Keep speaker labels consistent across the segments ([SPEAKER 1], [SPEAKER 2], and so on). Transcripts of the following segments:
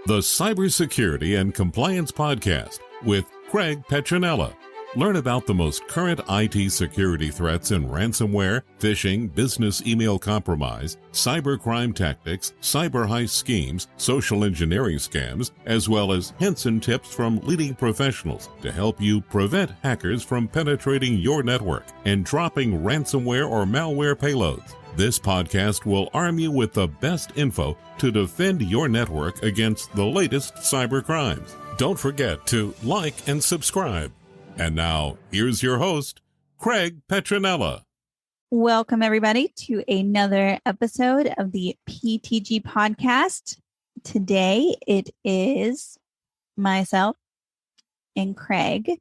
[SPEAKER 1] the Cybersecurity and Compliance Podcast with Craig Petronella. Learn about the most current IT security threats in ransomware, phishing, business email compromise, cybercrime tactics, cyber heist schemes, social engineering scams, as well as hints and tips from leading professionals to help you prevent hackers from penetrating your network and dropping ransomware or malware payloads. This podcast will arm you with the best info to defend your network against the latest cyber crimes. Don't forget to like and subscribe. And now, here's your host, Craig Petronella.
[SPEAKER 2] Welcome, everybody, to another episode of the PTG podcast. Today, it is myself and Craig,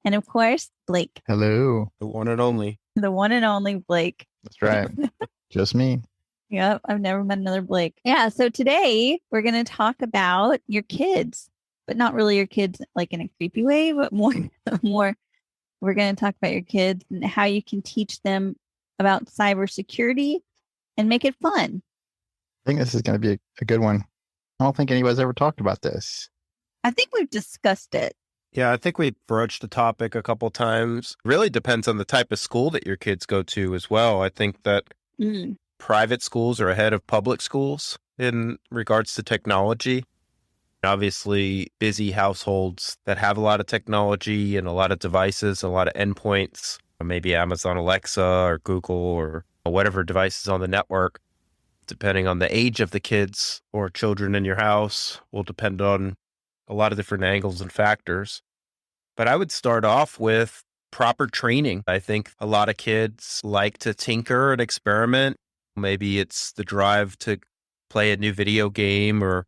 [SPEAKER 2] and of course, Blake.
[SPEAKER 3] Hello.
[SPEAKER 4] The one and only.
[SPEAKER 2] The one and only Blake.
[SPEAKER 3] That's right. Just me.
[SPEAKER 2] Yep, I've never met another Blake. Yeah, so today, we're going to talk about your kids. But not really your kids like in a creepy way, but more we're going to talk about your kids and how you can teach them about cybersecurity and make it fun.
[SPEAKER 3] I think this is going to be a good one. I don't think anybody's ever talked about this.
[SPEAKER 2] I think we've discussed it.
[SPEAKER 4] Yeah, I think we broached the topic a couple times. Really depends on the type of school that your kids go to as well. I think that private schools are ahead of public schools in regards to technology. Obviously, busy households that have a lot of technology and a lot of devices, a lot of endpoints, maybe Amazon Alexa or Google or whatever devices on the network, depending on the age of the kids or children in your house, will depend on a lot of different angles and factors. But I would start off with proper training. I think a lot of kids like to tinker and experiment. Maybe it's the drive to play a new video game or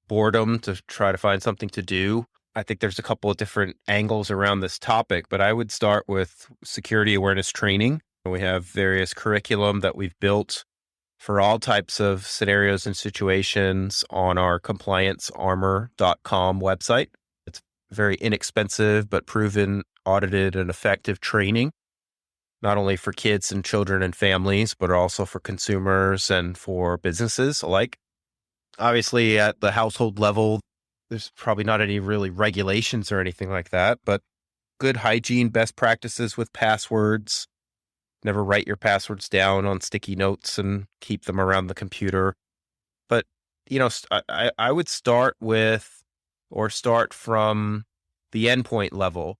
[SPEAKER 4] boredom to try to find something to do. I think there's a couple of different angles around this topic, but I would start with security awareness training. We have various curriculum that we've built for all types of scenarios and situations on our compliancearmor.com website. It's very inexpensive, but proven, audited, and effective training, not only for kids and children and families, but also for consumers and for businesses alike. Obviously, at the household level, there's probably not any really regulations or anything like that, but good hygiene, best practices with passwords. Never write your passwords down on sticky notes and keep them around the computer. But, I would start from the endpoint level.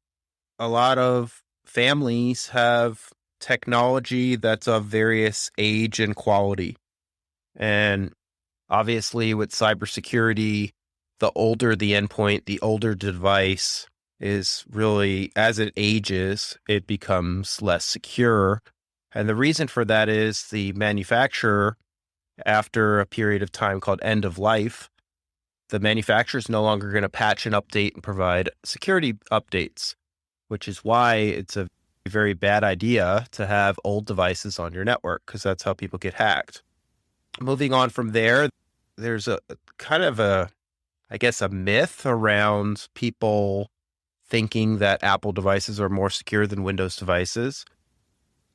[SPEAKER 4] A lot of families have technology that's of various age and quality. And obviously, with cybersecurity, the older the endpoint, the older the device is really, as it ages, it becomes less secure. And the reason for that is the manufacturer, after a period of time called end of life, the manufacturer is no longer going to patch and update and provide security updates, which is why it's a very bad idea to have old devices on your network, because that's how people get hacked. Moving on from there, there's a kind of a myth around people thinking that Apple devices are more secure than Windows devices.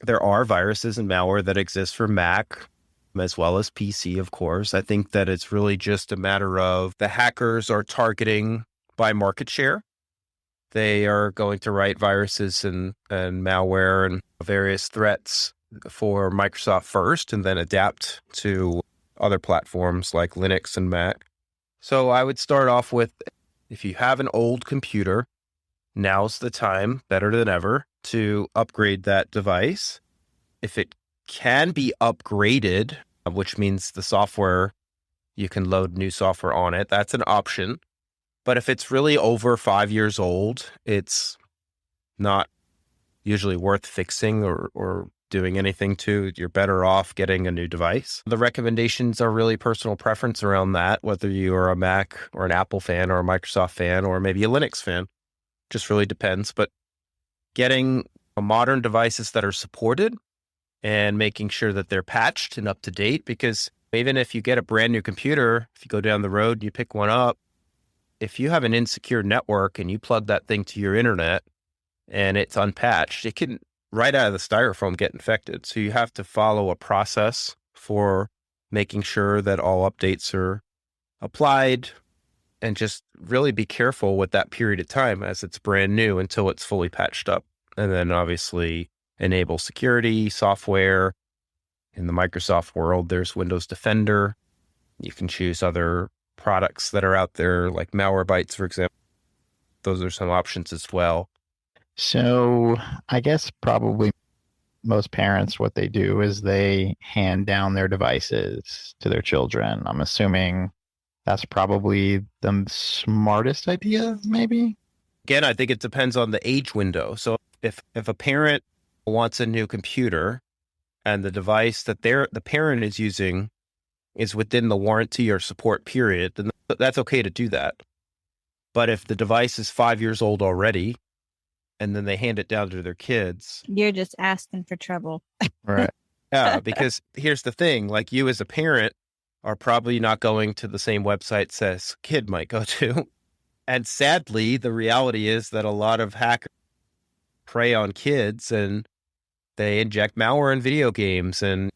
[SPEAKER 4] There are viruses and malware that exist for Mac as well as PC, of course. I think that it's really just a matter of the hackers are targeting by market share. They are going to write viruses and malware and various threats for Microsoft first and then adapt to other platforms like Linux and Mac. So I would start off with, if you have an old computer, now's the time, better than ever, to upgrade that device. If it can be upgraded, which means the software, you can load new software on it, that's an option. But if it's really over 5 years old, it's not usually worth fixing or doing anything to. You're better off getting a new device. The recommendations are really personal preference around that, whether you are a Mac or an Apple fan or a Microsoft fan or maybe a Linux fan. Just really depends. But getting modern devices that are supported and making sure that they're patched and up to date, because even if you get a brand new computer, if you go down the road and you pick one up, if you have an insecure network and you plug that thing to your internet and it's unpatched, it can right out of the styrofoam get infected. So you have to follow a process for making sure that all updates are applied, and just really be careful with that period of time as it's brand new until it's fully patched up. And then obviously enable security software. In the Microsoft world, there's Windows Defender. You can choose other products that are out there, like Malwarebytes, for example. Those are some options as well.
[SPEAKER 3] So I guess probably most parents, what they do is they hand down their devices to their children. I'm assuming that's probably the smartest idea, maybe?
[SPEAKER 4] Again, I think it depends on the age window. So if a parent wants a new computer and the device that the parent is using is within the warranty or support period, then that's okay to do that. But if the device is 5 years old already, and then they hand it down to their kids,
[SPEAKER 2] You're just asking for trouble.
[SPEAKER 3] Right.
[SPEAKER 4] yeah, because here's the thing, like you as a parent are probably not going to the same websites as kid might go to. And sadly, the reality is that a lot of hackers prey on kids and they inject malware in video games and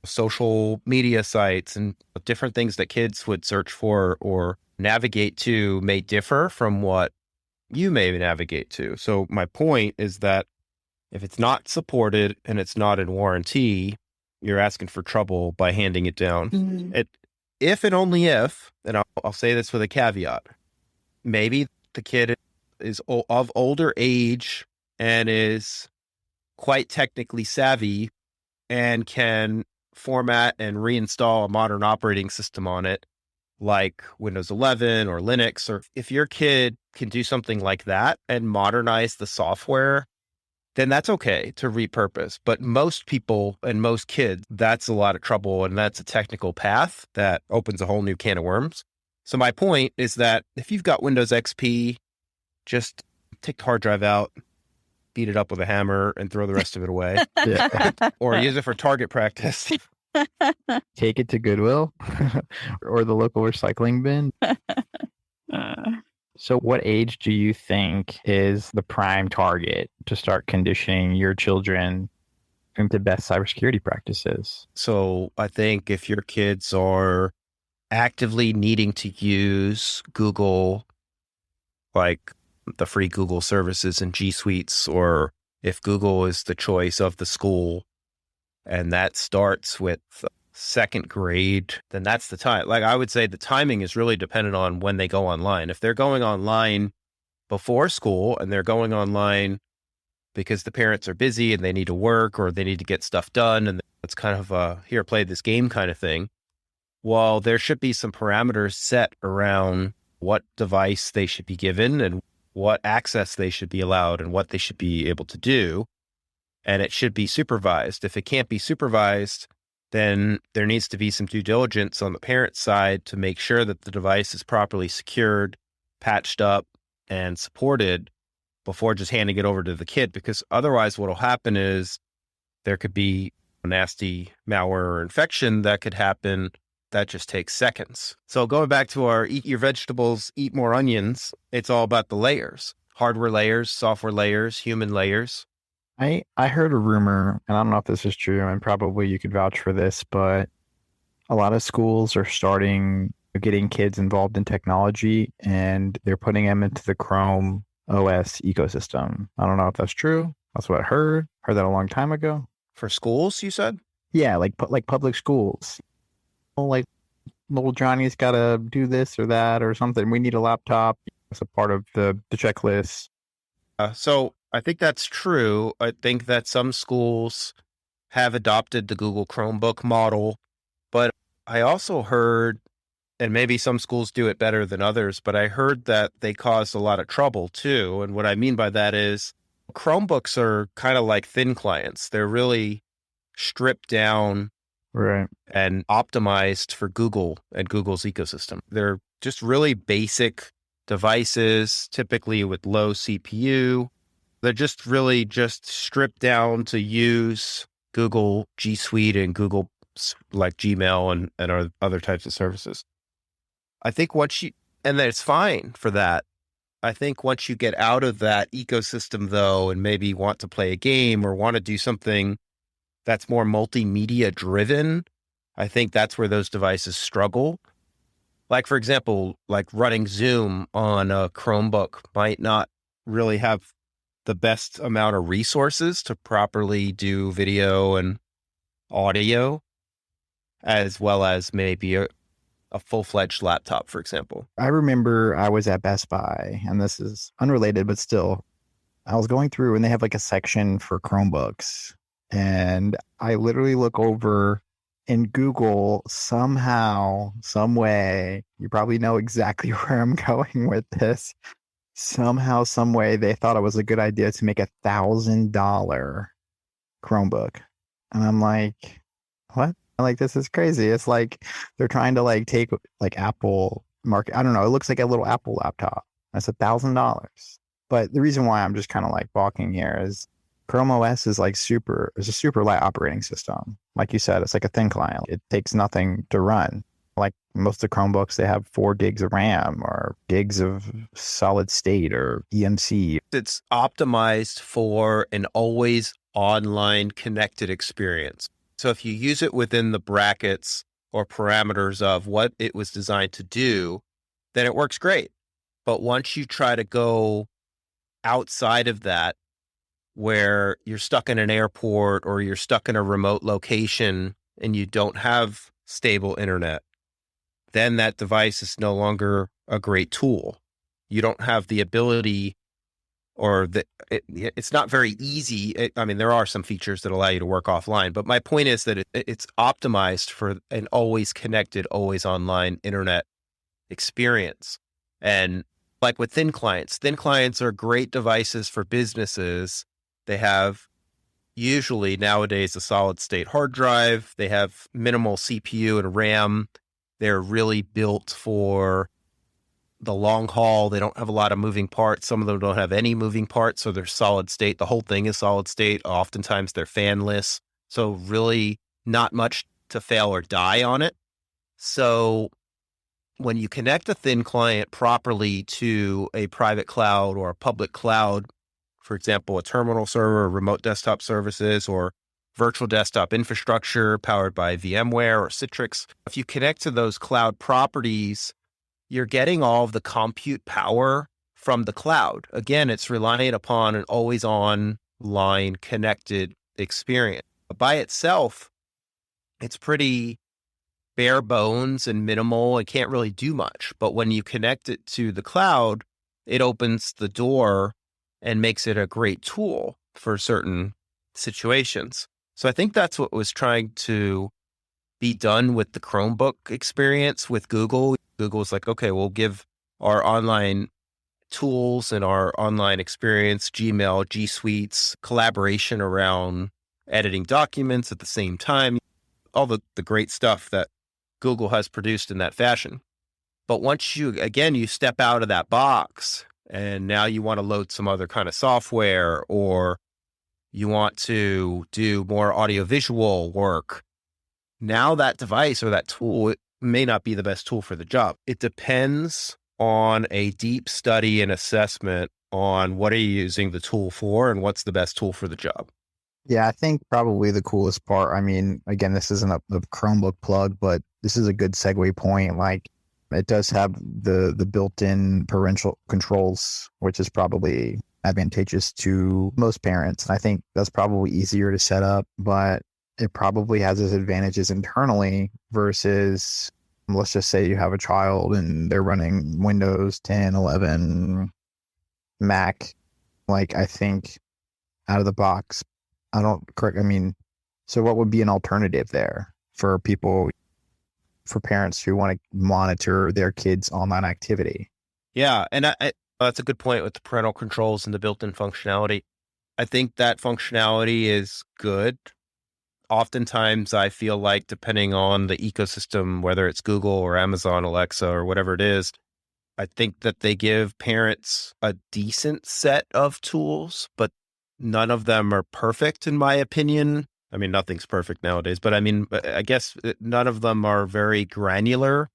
[SPEAKER 4] social media sites, and different things that kids would search for or navigate to may differ from what you may navigate to. So my point is that if it's not supported and it's not in warranty, you're asking for trouble by handing it down.
[SPEAKER 2] Mhm.
[SPEAKER 4] If and only if, and I'll say this with a caveat, maybe the kid is of older age and is quite technically savvy and can format and reinstall a modern operating system on it, like Windows 11 or Linux. Or if your kid can do something like that and modernize the software, then that's okay to repurpose. But most people and most kids, that's a lot of trouble. And that's a technical path that opens a whole new can of worms. So my point is that if you've got Windows XP, just take the hard drive out, beat it up with a hammer, and throw the rest of it away.
[SPEAKER 3] Yeah.
[SPEAKER 4] Or use it for target practice.
[SPEAKER 3] Take it to Goodwill or the local recycling bin. So what age do you think is the prime target to start conditioning your children into best cybersecurity practices?
[SPEAKER 4] So I think if your kids are actively needing to use Google, like the free Google services and G Suites, or if Google is the choice of the school, and that starts with second grade, then that's the time. Like I would say the timing is really dependent on when they go online. If they're going online before school and they're going online because the parents are busy and they need to work or they need to get stuff done, and it's kind of a here, play this game kind of thing, well, there should be some parameters set around what device they should be given and what access they should be allowed and what they should be able to do. And it should be supervised. If it can't be supervised, then there needs to be some due diligence on the parent side to make sure that the device is properly secured, patched up, and supported before just handing it over to the kid. Because otherwise what will happen is there could be a nasty malware or infection that could happen that just takes seconds. So going back to our eat your vegetables, eat more onions, it's all about the layers. Hardware layers, software layers, human layers.
[SPEAKER 3] I heard a rumor, and I don't know if this is true, and probably you could vouch for this, but a lot of schools are getting kids involved in technology, and they're putting them into the Chrome OS ecosystem. I don't know if that's true. That's what I heard. Heard that a long time ago.
[SPEAKER 4] For schools, you said?
[SPEAKER 3] Yeah, like public schools. Like little Johnny's got to do this or that or something. We need a laptop. It's a part of the checklist.
[SPEAKER 4] So I think that's true. I think that some schools have adopted the Google Chromebook model, but I also heard, and maybe some schools do it better than others, but I heard that they caused a lot of trouble too. And what I mean by that is Chromebooks are kind of like thin clients. They're really stripped down,
[SPEAKER 3] right,
[SPEAKER 4] and optimized for Google and Google's ecosystem. They're just really basic devices, typically with low CPU. They're just really just stripped down to use Google G Suite and Google like Gmail and other types of services. I think and it's fine for that. I think once you get out of that ecosystem though, and maybe want to play a game or want to do something that's more multimedia driven, I think that's where those devices struggle. Like, for example, like running Zoom on a Chromebook might not really have the best amount of resources to properly do video and audio, as well as maybe a full-fledged laptop, for example.
[SPEAKER 3] I remember I was at Best Buy, and this is unrelated, but still, I was going through and they have like a section for Chromebooks. And I literally look over in Google somehow, some way, you probably know exactly where I'm going with this. Somehow, some way, they thought it was a good idea to make $1,000 Chromebook. And I'm like, what? Like, this is crazy. It's like they're trying to like take like Apple market. I don't know. It looks like a little Apple laptop. That's $1,000. But the reason why I'm just kind of like balking here is Chrome OS is like it's a super light operating system. Like you said, it's like a thin client. It takes nothing to run. Like most of the Chromebooks, they have 4 gigs of RAM or gigs of solid state or EMC.
[SPEAKER 4] It's optimized for an always online connected experience. So if you use it within the brackets or parameters of what it was designed to do, then it works great. But once you try to go outside of that, where you're stuck in an airport or you're stuck in a remote location and you don't have stable internet, then that device is no longer a great tool. You don't have the ability, or it's not very easy. I mean, there are some features that allow you to work offline, but my point is that it's optimized for an always connected, always online internet experience. And like with thin clients are great devices for businesses. They have usually nowadays a solid state hard drive. They have minimal CPU and RAM. They're really built for the long haul. They don't have a lot of moving parts. Some of them don't have any moving parts, so they're solid state. The whole thing is solid state. Oftentimes they're fanless, so really not much to fail or die on it. So when you connect a thin client properly to a private cloud or a public cloud, for example, a terminal server, remote desktop services, or virtual desktop infrastructure powered by VMware or Citrix, if you connect to those cloud properties, you're getting all of the compute power from the cloud. Again, it's relying upon an always online connected experience. By itself, it's pretty bare bones and minimal. It can't really do much. But when you connect it to the cloud, it opens the door and makes it a great tool for certain situations. So I think that's what was trying to be done with the Chromebook experience with Google. Google's like, okay, we'll give our online tools and our online experience, Gmail, G Suites, collaboration around editing documents at the same time, all the great stuff that Google has produced in that fashion. But once you step out of that box and now you want to load some other kind of software, or you want to do more audiovisual work, now that device or that tool, it may not be the best tool for the job. It depends on a deep study and assessment on what are you using the tool for and what's the best tool for the job.
[SPEAKER 3] Yeah, I think probably the coolest part, I mean, again, this isn't a Chromebook plug, but this is a good segue point. Like, it does have the built-in parental controls, which is probably advantageous to most parents. I think that's probably easier to set up, but it probably has its advantages internally versus, let's just say you have a child and they're running Windows 10, 11, Mac. Like, I think out of the box, so what would be an alternative there for people, for parents who want to monitor their kids' online activity?
[SPEAKER 4] Yeah, and that's a good point with the parental controls and the built-in functionality. I think that functionality is good. Oftentimes, I feel like depending on the ecosystem, whether it's Google or Amazon, Alexa, or whatever it is, I think that they give parents a decent set of tools, but none of them are perfect, in my opinion. I mean, nothing's perfect nowadays, but I guess none of them are very granular.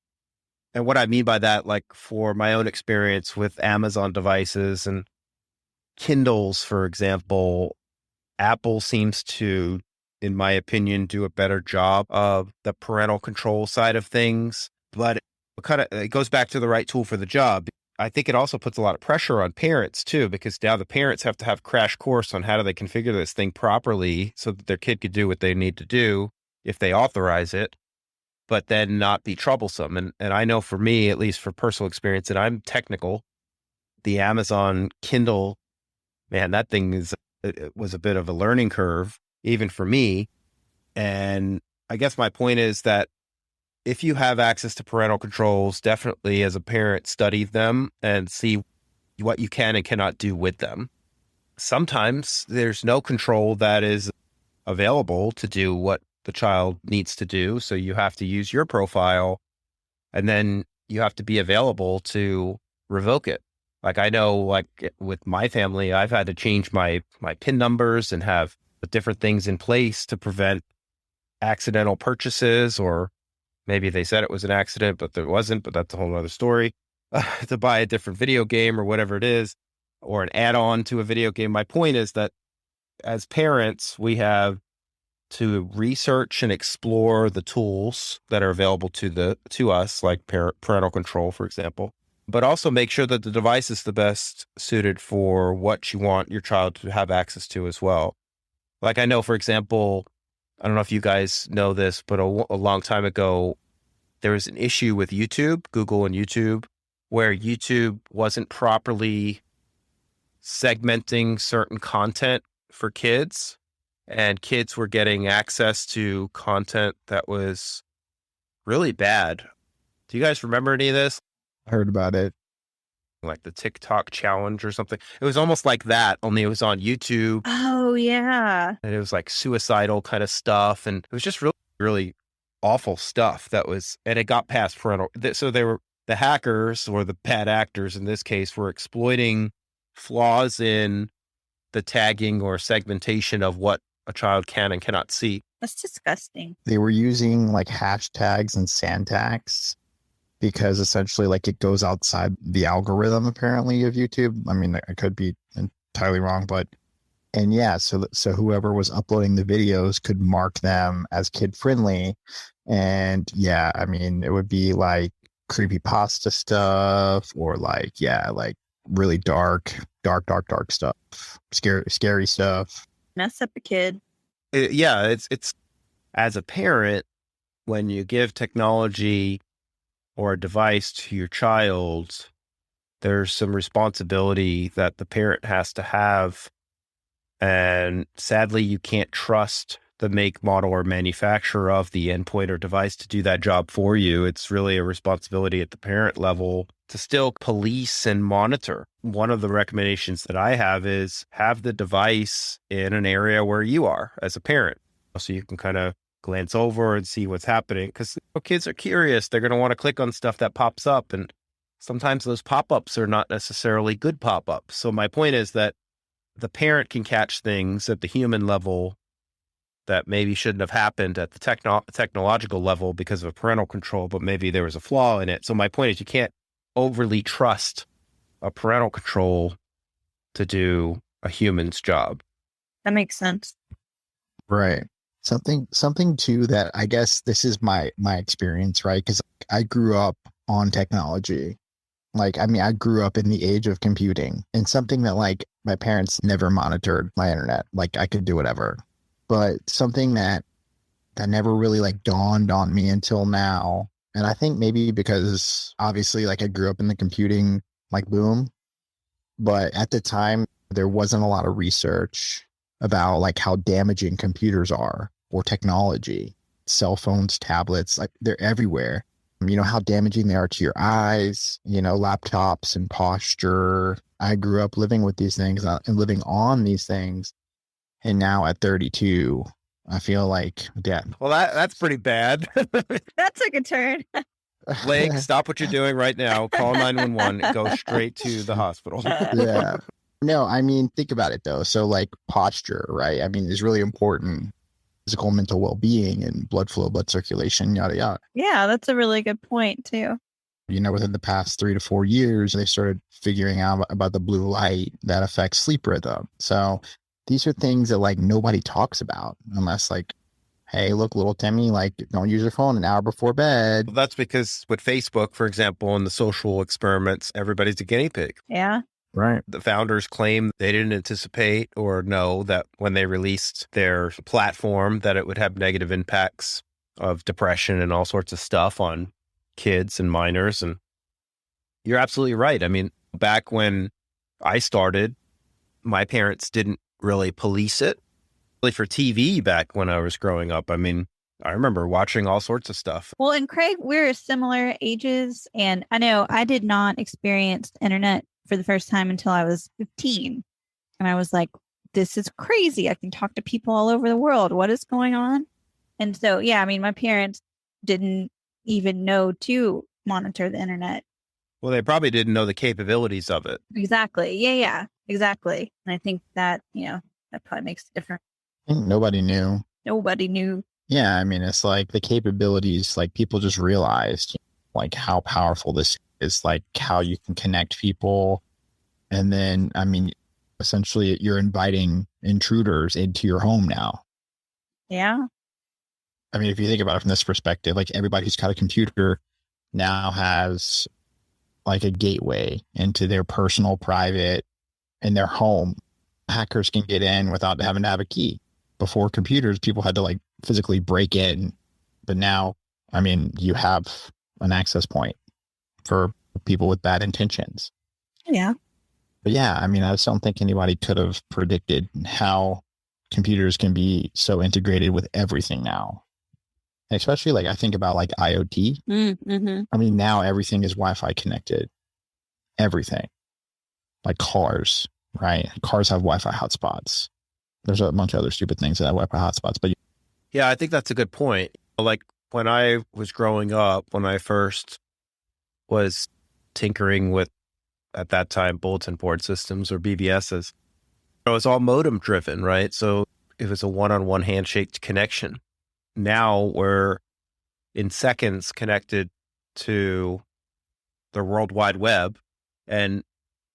[SPEAKER 4] And what I mean by that, like for my own experience with Amazon devices and Kindles, for example, Apple seems to, in my opinion, do a better job of the parental control side of things. But it goes back to the right tool for the job. I think it also puts a lot of pressure on parents too, because now the parents have to have crash course on how do they configure this thing properly so that their kid could do what they need to do if they authorize it, but then not be troublesome. And I know for me, at least for personal experience, and I'm technical, the Amazon Kindle, man, that thing it was a bit of a learning curve, even for me. And I guess my point is that if you have access to parental controls, definitely as a parent, study them and see what you can and cannot do with them. Sometimes there's no control that is available to do what the child needs to do. So you have to use your profile, and then you have to be available to revoke it. Like I know, like with my family, I've had to change my PIN numbers and have different things in place to prevent accidental purchases, or maybe they said it was an accident, but there wasn't, but that's a whole other story, to buy a different video game or whatever it is, or an add-on to a video game. My point is that as parents, we have to research and explore the tools that are available to us, like parental control, for example, but also make sure that the device is the best suited for what you want your child to have access to as well. Like I know, for example, I don't know if you guys know this, but a long time ago, there was an issue with YouTube, Google and YouTube, where YouTube wasn't properly segmenting certain content for kids, and kids were getting access to content that was really bad. Do you guys remember any of this?
[SPEAKER 3] I heard about it.
[SPEAKER 4] Like the TikTok challenge or something. It was almost like that, only it was on YouTube.
[SPEAKER 2] Oh, yeah.
[SPEAKER 4] And it was like suicidal kind of stuff. And it was just really, really awful stuff and it got past parental. So they were the hackers, or the bad actors in this case, were exploiting flaws in the tagging or segmentation of what a child can and cannot see.
[SPEAKER 2] That's disgusting.
[SPEAKER 3] They were using like hashtags and sandtags, because essentially like it goes outside the algorithm apparently of YouTube. I mean, I could be entirely wrong, and yeah, so whoever was uploading the videos could mark them as kid friendly. And yeah, I mean, it would be like creepypasta stuff, or like really dark stuff, scary stuff.
[SPEAKER 2] Mess up a kid.
[SPEAKER 4] It's as a parent, when you give technology or a device to your child, there's some responsibility that the parent has to have. And sadly, you can't trust the make, model, or manufacturer of the endpoint or device to do that job for you. It's really a responsibility at the parent level to still police and monitor. One of the recommendations that I have is have the device in an area where you are as a parent, so you can kind of glance over and see what's happening, because kids are curious. They're going to want to click on stuff that pops up, and sometimes those pop-ups are not necessarily good pop-ups. So my point is that the parent can catch things at the human level that maybe shouldn't have happened at the technological level because of a parental control, but maybe there was a flaw in it. So my point is you can't overly trust a parental control to do a human's job.
[SPEAKER 2] That makes sense.
[SPEAKER 3] Right. Something too that I guess this is my experience, right? Because I grew up on technology. Like, I mean, I grew up in the age of computing, and something that like my parents never monitored my internet. Like I could do whatever, but something that never really like dawned on me until now. And I think maybe because obviously like I grew up in the computing like boom, but at the time there wasn't a lot of research about like how damaging computers are, or technology, cell phones, tablets, like they're everywhere. You know, how damaging they are to your eyes, you know, laptops and posture. I grew up living with these things and living on these things. And now at 32, I feel like death.
[SPEAKER 4] Well, that's pretty bad.
[SPEAKER 2] That took a turn.
[SPEAKER 4] Blake, stop what you're doing right now. Call 911 and go straight to the hospital.
[SPEAKER 3] Yeah. No, I mean, think about it though. So like posture, right? I mean, is really important. Physical, mental well-being, and blood flow, blood circulation, yada, yada.
[SPEAKER 2] Yeah, that's a really good point too.
[SPEAKER 3] You know, within the past 3 to 4 years, they started figuring out about the blue light that affects sleep rhythm. So these are things that like nobody talks about unless like hey, look, little Timmy, like, don't use your phone an hour before bed.
[SPEAKER 4] Well, that's because with Facebook, for example, in the social experiments, everybody's a guinea pig.
[SPEAKER 2] Yeah.
[SPEAKER 3] Right.
[SPEAKER 4] The founders claim they didn't anticipate or know that when they released their platform that it would have negative impacts of depression and all sorts of stuff on kids and minors. And you're absolutely right. I mean, back when I started, my parents didn't really police it. Really for TV back when I was growing up. I mean, I remember watching all sorts of stuff.
[SPEAKER 2] Well, and Craig, we're similar ages. And I know I did not experience the internet for the first time until I was 15. And I was like, this is crazy. I can talk to people all over the world. What is going on? And so, yeah, I mean, my parents didn't even know to monitor the internet.
[SPEAKER 4] Well, they probably didn't know the capabilities of it.
[SPEAKER 2] Exactly. Yeah, exactly. And I think that, that probably makes a difference.
[SPEAKER 3] I think nobody knew.
[SPEAKER 2] Nobody knew.
[SPEAKER 3] Yeah, I mean, it's like the capabilities, like people just realized like how powerful this is, like how you can connect people. And then, I mean, essentially you're inviting intruders into your home now.
[SPEAKER 2] Yeah.
[SPEAKER 3] I mean, if you think about it from this perspective, like everybody who's got a computer now has like a gateway into their personal, private, in their home. Hackers can get in without having to have a key. Before computers, people had to like physically break in. But now, I mean, you have an access point for people with bad intentions.
[SPEAKER 2] Yeah.
[SPEAKER 3] But yeah, I mean, I just don't think anybody could have predicted how computers can be so integrated with everything now. And especially like I think about like IoT.
[SPEAKER 2] Mm-hmm.
[SPEAKER 3] I mean, now everything is Wi-Fi connected. Everything. Like cars, right? Cars have Wi-Fi hotspots. There's a bunch of other stupid things that have Wi-Fi hotspots. But
[SPEAKER 4] yeah, I think that's a good point. Like when I was growing up, when I first was tinkering with, at that time, bulletin board systems or BBSs, it was all modem driven, right? So it was a one-on-one handshake connection. Now we're in seconds connected to the World Wide Web. And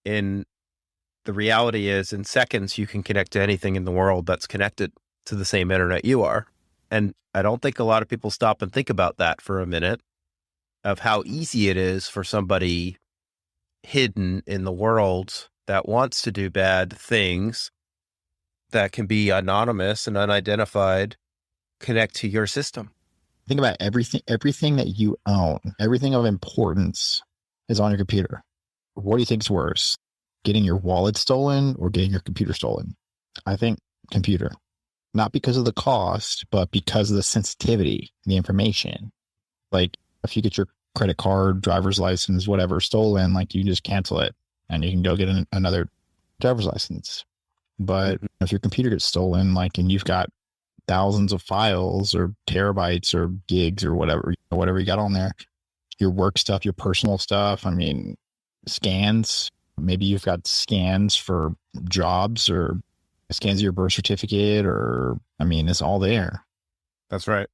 [SPEAKER 4] the reality is in seconds, you can connect to anything in the world that's connected to the same internet you are. And I don't think a lot of people stop and think about that for a minute, of how easy it is for somebody hidden in the world that wants to do bad things that can be anonymous and unidentified connect to your system.
[SPEAKER 3] Think about everything that you own, everything of importance is on your computer. What do you think is worse? Getting your wallet stolen or getting your computer stolen? I think computer. Not because of the cost, but because of the sensitivity, the information. Like if you get your credit card, driver's license, whatever stolen, like you can just cancel it and you can go get another driver's license. But if your computer gets stolen, like, and you've got thousands of files or terabytes or gigs or whatever you got on there, your work stuff, your personal stuff, I mean, scans, maybe you've got scans for jobs or scans of your birth certificate, or, I mean, it's all there.
[SPEAKER 4] That's right.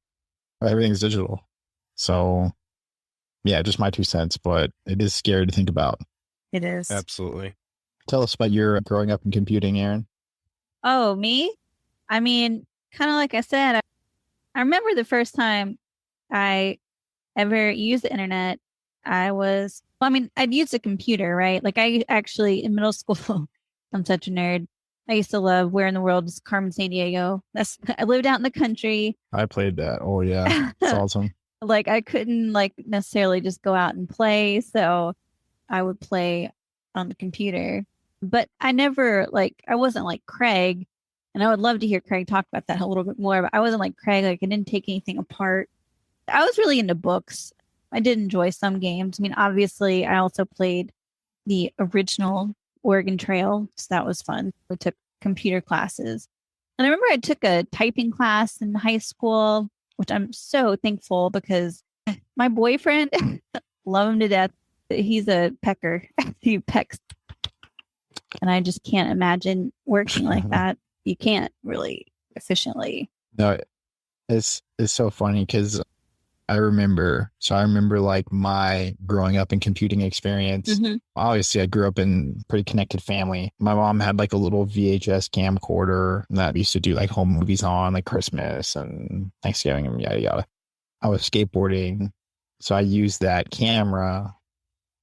[SPEAKER 3] Everything's digital. So yeah, just my 2 cents, but it is scary to think about.
[SPEAKER 2] It is.
[SPEAKER 4] Absolutely.
[SPEAKER 3] Tell us about your growing up in computing, Erin.
[SPEAKER 2] Oh, me? I mean, kind of like I said, I remember the first time I ever used the internet. I'd use a computer, right? Like I actually, in middle school, I'm such a nerd. I used to love Where in the World is Carmen Sandiego. I lived out in the country.
[SPEAKER 3] I played that. Oh yeah. It's awesome.
[SPEAKER 2] Like I couldn't necessarily just go out and play. So I would play on the computer, but I never I wasn't like Craig, and I would love to hear Craig talk about that a little bit more, but I wasn't like Craig. Like I didn't take anything apart. I was really into books. I did enjoy some games. I mean, obviously I also played the original Oregon Trail. So that was fun. We took computer classes. And I remember I took a typing class in high school, which I'm so thankful because my boyfriend, love him to death. He's a pecker. He pecks. And I just can't imagine working like that. You can't really efficiently.
[SPEAKER 3] No, it's so funny because I remember like my growing up in computing experience.
[SPEAKER 2] Mm-hmm.
[SPEAKER 3] Obviously, I grew up in a pretty connected family. My mom had like a little VHS camcorder that used to do like home movies on like Christmas and Thanksgiving and yada yada. I was skateboarding, so I used that camera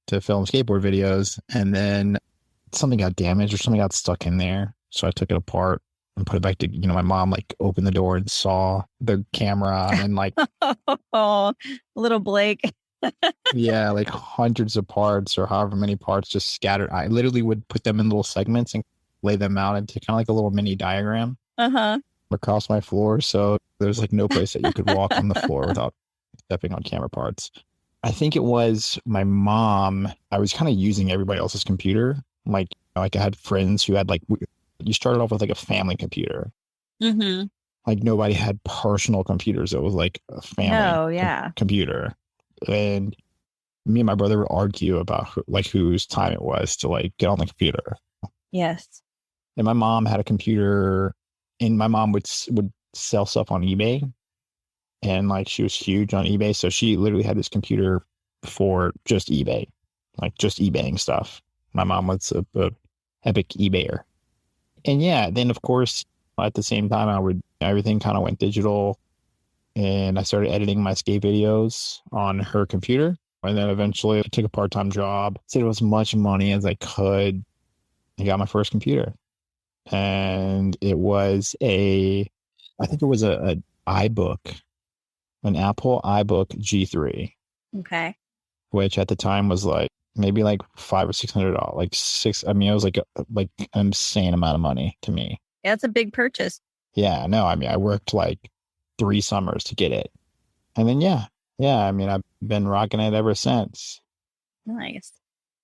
[SPEAKER 3] to film skateboard videos, and then something got damaged or something got stuck in there. So I took it apart and put it back to, my mom like opened the door and saw the camera and like,
[SPEAKER 2] Oh, little Blake.
[SPEAKER 3] yeah, like hundreds of parts or however many parts just scattered. I literally would put them in little segments and lay them out into kind of like a little mini diagram across my floor. So there's like no place that you could walk on the floor without stepping on camera parts. I think it was my mom. I was kind of using everybody else's computer. Like I had friends who had like, you started off with like a family computer.
[SPEAKER 2] Mm-hmm.
[SPEAKER 3] Like nobody had personal computers. It was like a family computer. And me and my brother would argue about whose time it was to like get on the computer.
[SPEAKER 2] Yes.
[SPEAKER 3] And my mom had a computer, and my mom would sell stuff on eBay. And like she was huge on eBay. So she literally had this computer for just eBay, like just eBaying stuff. My mom was a epic eBayer. And yeah, then of course, at the same time, everything kind of went digital, and I started editing my skate videos on her computer. And then eventually I took a part-time job, saved as much money as I could, and got my first computer. And it was I think it was a iBook, an Apple iBook G3.
[SPEAKER 2] Okay.
[SPEAKER 3] Which at the time was like maybe like $500 or $600, like six. I mean, it was like an insane amount of money to me.
[SPEAKER 2] Yeah, it's a big purchase.
[SPEAKER 3] Yeah, no, I mean, I worked like 3 summers to get it. And then, yeah, I mean, I've been rocking it ever since.
[SPEAKER 2] Nice.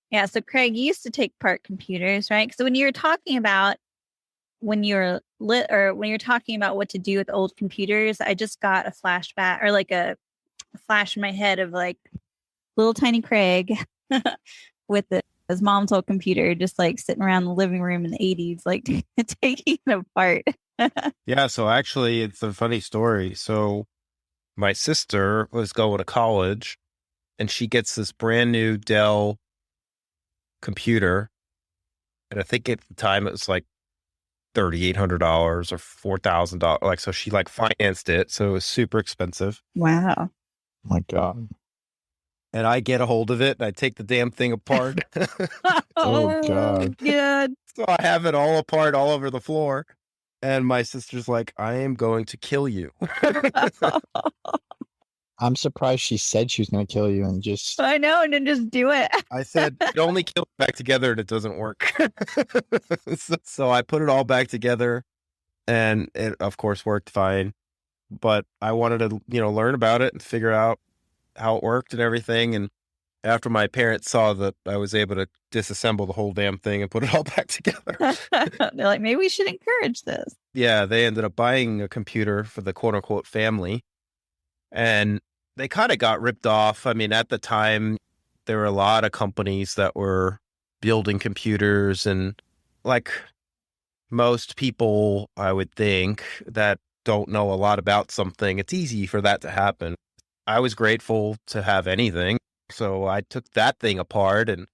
[SPEAKER 2] Yeah. So Craig, you used to take apart computers, right? So when you were talking about when you're talking about what to do with old computers, I just got a flashback or like a flash in my head of like little tiny Craig with his mom's old computer, just like sitting around the living room in the 80s, like taking it apart.
[SPEAKER 4] Yeah. So actually, it's a funny story. So my sister was going to college, and she gets this brand new Dell computer. And I think at the time it was like $3,800 or $4,000. Like, so she like financed it. So it was super expensive.
[SPEAKER 2] Wow.
[SPEAKER 3] Oh my God.
[SPEAKER 4] And I get a hold of it and I take the damn thing apart.
[SPEAKER 3] Oh God.
[SPEAKER 2] Good.
[SPEAKER 4] So I have it all apart all over the floor. And my sister's like, I am going to kill you.
[SPEAKER 3] I'm surprised she said she was going to kill you and just...
[SPEAKER 2] I know, and then just do it.
[SPEAKER 4] I said, it only kills back together and it doesn't work. So I put it all back together, and it, of course, worked fine. But I wanted to, learn about it and figure out how it worked and everything. And after my parents saw that I was able to disassemble the whole damn thing and put it all back together,
[SPEAKER 2] they're like, maybe we should encourage this.
[SPEAKER 4] Yeah, they ended up buying a computer for the quote unquote family. And they kind of got ripped off. I mean, at the time, there were a lot of companies that were building computers, and like most people, I would think, that don't know a lot about something, it's easy for that to happen. I was grateful to have anything. So I took that thing apart, and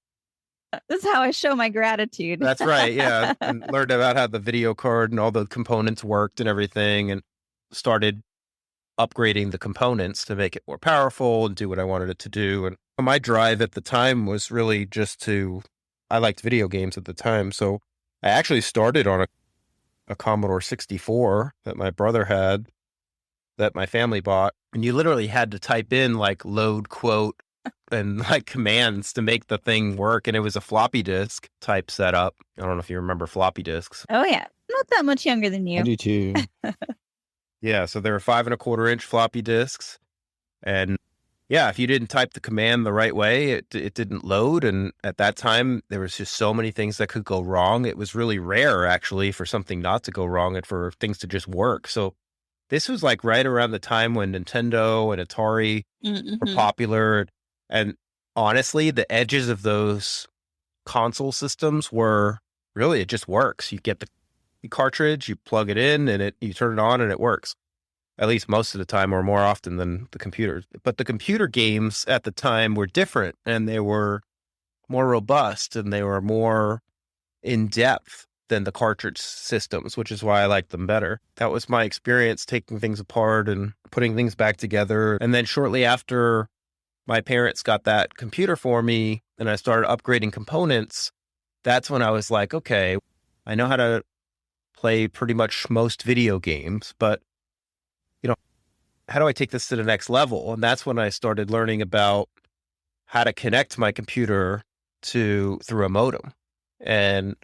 [SPEAKER 2] this is how I show my gratitude.
[SPEAKER 4] That's right. Yeah. And learned about how the video card and all the components worked and everything, and started upgrading the components to make it more powerful and do what I wanted it to do. And my drive at the time was really just I liked video games at the time. So I actually started on a Commodore 64 that my brother had, that my family bought. And you literally had to type in like load quote and like commands to make the thing work. And it was a floppy disk type setup. I don't know if you remember floppy disks.
[SPEAKER 2] Oh yeah. Not that much younger than you.
[SPEAKER 3] I do too.
[SPEAKER 4] Yeah. So there were 5.25-inch floppy disks. And yeah, if you didn't type the command the right way, it didn't load. And at that time, there was just so many things that could go wrong. It was really rare, actually, for something not to go wrong and for things to just work. So this was like right around the time when Nintendo and Atari were popular. And honestly, the edges of those console systems were really, it just works. You get the cartridge, you plug it in, and you turn it on and it works. at least most of the time or more often than the computers. But the computer games at the time were different, and they were more robust, and they were more in depth than the cartridge systems, which is why I liked them better. That was my experience taking things apart and putting things back together. And then shortly after my parents got that computer for me and I started upgrading components, that's when I was like, okay, I know how to play pretty much most video games, but how do I take this to the next level? And that's when I started learning about how to connect my computer through a modem. And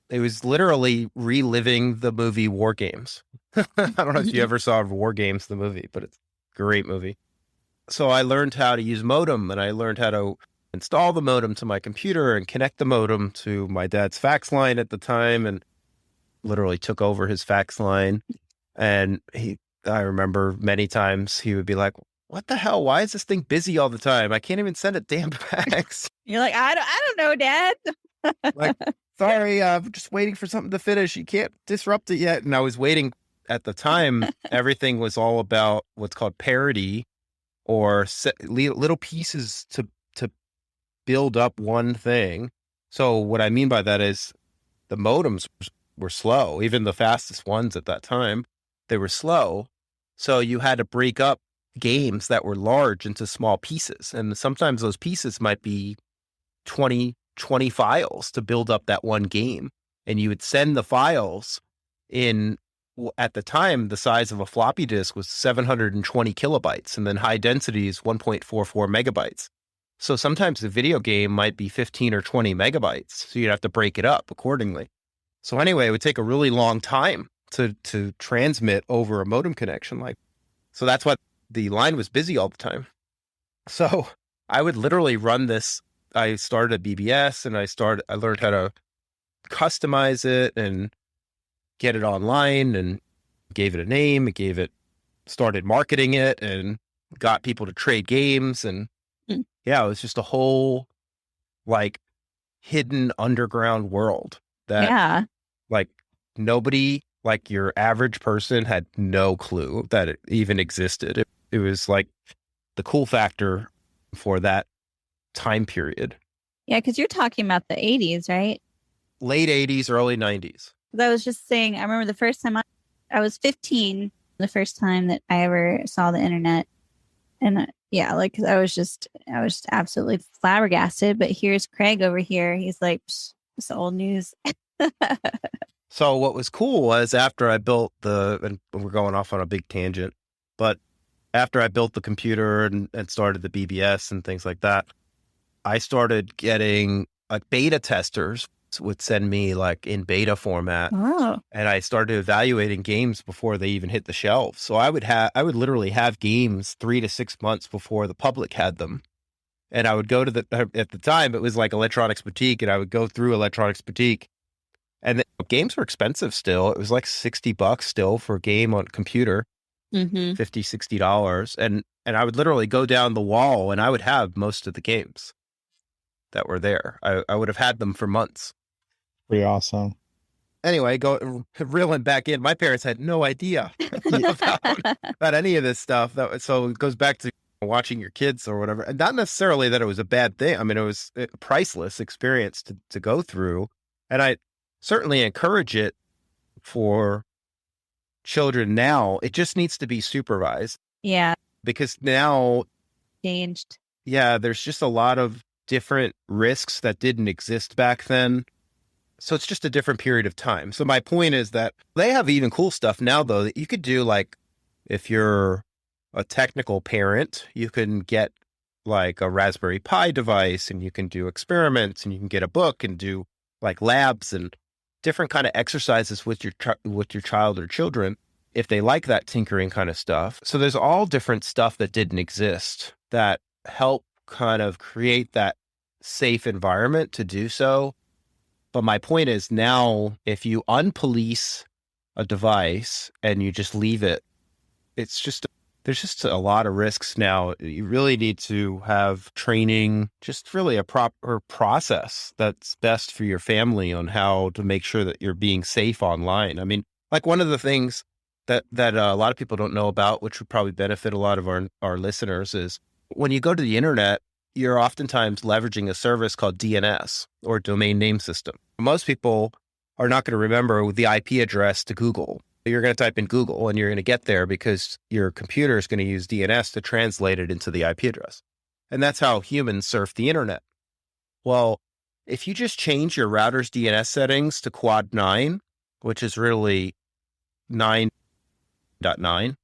[SPEAKER 4] it was literally reliving the movie War Games. I don't know if you ever saw War Games, the movie, but it's a great movie. So I learned how to use modem, and I learned how to install the modem to my computer and connect the modem to my dad's fax line at the time, and literally took over his fax line. And I remember many times he would be like, what the hell? Why is this thing busy all the time? I can't even send a damn fax.
[SPEAKER 2] You're like, I don't know, Dad.
[SPEAKER 4] Like, sorry, I'm just waiting for something to finish. You can't disrupt it yet. And I was waiting. At the time, everything was all about what's called parity, or little pieces to build up one thing. So what I mean by that is the modems were slow. Even the fastest ones at that time, they were slow. So you had to break up games that were large into small pieces. And sometimes those pieces might be 20 files to build up that one game. And you would send the files in, at the time, the size of a floppy disk was 720 kilobytes, and then high density is 1.44 megabytes. So sometimes the video game might be 15 or 20 megabytes. So you'd have to break it up accordingly. So anyway, it would take a really long time to transmit over a modem connection. So that's why the line was busy all the time. So I would literally run this. I started a BBS, and I learned how to customize it and get it online, and gave it a name, started marketing it, and got people to trade games. And yeah, it was just a whole hidden underground world that nobody, your average person, had no clue that it even existed. It was the cool factor for that time period.
[SPEAKER 2] Yeah, because you're talking about the 80s, right?
[SPEAKER 4] Late 80s, early 90s.
[SPEAKER 2] I was just saying, I remember the first time I was 15, the first time that I ever saw the internet. And I was just absolutely flabbergasted. But here's Craig over here. He's like, it's old news.
[SPEAKER 4] So what was cool was after I built and we're going off on a big tangent, but after I built the computer and started the BBS and things like that, I started getting beta testers would send me in beta format.
[SPEAKER 2] Oh.
[SPEAKER 4] And I started evaluating games before they even hit the shelves. So I would literally have games 3 to 6 months before the public had them. And I would go to at the time, it was Electronics Boutique, and I would go through Electronics Boutique, and games were expensive still. It was $60 still for a game on computer, $50, $60. And I would literally go down the wall, and I would have most of the games that were there. I would have had them for months.
[SPEAKER 3] Pretty awesome.
[SPEAKER 4] Anyway, reeling back in, my parents had no idea about any of this stuff. So it goes back to watching your kids or whatever. And not necessarily that it was a bad thing. I mean, it was a priceless experience to go through. And I certainly encourage it for children now. It just needs to be supervised.
[SPEAKER 2] Yeah.
[SPEAKER 4] Because now
[SPEAKER 2] Changed.
[SPEAKER 4] Yeah, there's just a lot of different risks that didn't exist back then. So it's just a different period of time. So my point is that they have even cool stuff now, though, that you could do. If you're a technical parent, you can get a Raspberry Pi device, and you can do experiments, and you can get a book and do labs and different kind of exercises with your child or children if they like that tinkering kind of stuff. So there's all different stuff that didn't exist that help kind of create that safe environment to do so. But my point is, now, if you unpolice a device and you just leave it, there's just a lot of risks now. You really need to have training, just really a proper process that's best for your family on how to make sure that you're being safe online. I mean, one of the things that a lot of people don't know about, which would probably benefit a lot of our listeners, is when you go to the internet, you're oftentimes leveraging a service called DNS, or domain name system. Most people are not going to remember the IP address to Google. You're going to type in Google and you're going to get there because your computer is going to use DNS to translate it into the IP address. And that's how humans surf the internet. Well, if you just change your router's DNS settings to quad 9, which is really 9.9,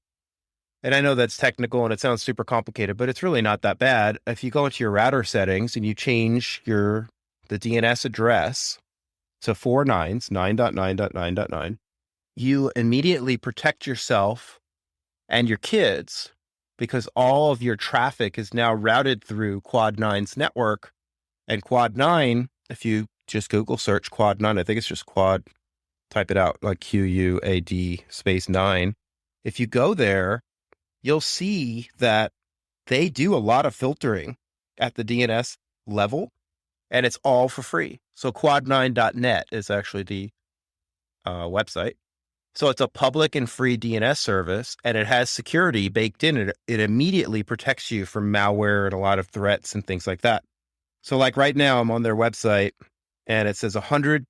[SPEAKER 4] and I know that's technical and it sounds super complicated, but it's really not that bad. If you go into your router settings and you change the DNS address to 4 nines, 9.9.9.9, you immediately protect yourself and your kids because all of your traffic is now routed through Quad 9's network. And Quad 9, if you just Google search Quad 9, I think it's just Quad, type it out like QUAD space 9. If you go there, you'll see that they do a lot of filtering at the DNS level, and it's all for free. So quad9.net is actually the website. So it's a public and free DNS service, and it has security baked in it. It immediately protects you from malware and a lot of threats and things like that. So like right now, I'm on their website, and it says 100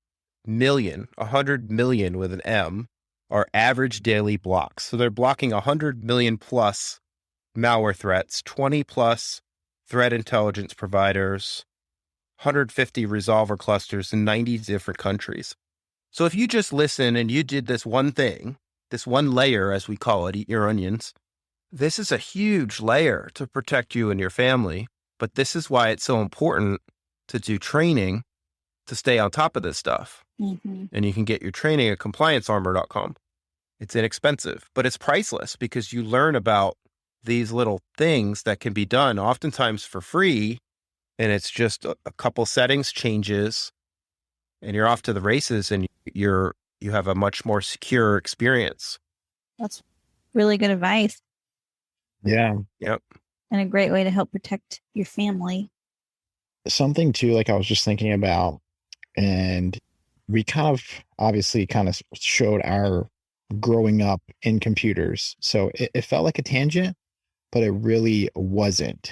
[SPEAKER 4] million with an M, are average daily blocks. So they're blocking 100 million plus malware threats, 20 plus threat intelligence providers, 150 resolver clusters in 90 different countries. So if you just listen and you did this one thing, this one layer, as we call it, eat your onions, this is a huge layer to protect you and your family. But this is why it's so important to do training to stay on top of this stuff.
[SPEAKER 2] Mm-hmm.
[SPEAKER 4] And you can get your training at compliancearmor.com. It's inexpensive, but it's priceless because you learn about these little things that can be done oftentimes for free. And it's just a couple settings changes and you're off to the races, and you have a much more secure experience.
[SPEAKER 2] That's really good advice.
[SPEAKER 3] Yeah.
[SPEAKER 4] Yep.
[SPEAKER 2] And a great way to help protect your family.
[SPEAKER 3] Something too, like I was just thinking about, and we obviously showed our growing up in computers. So it felt like a tangent, but it really wasn't,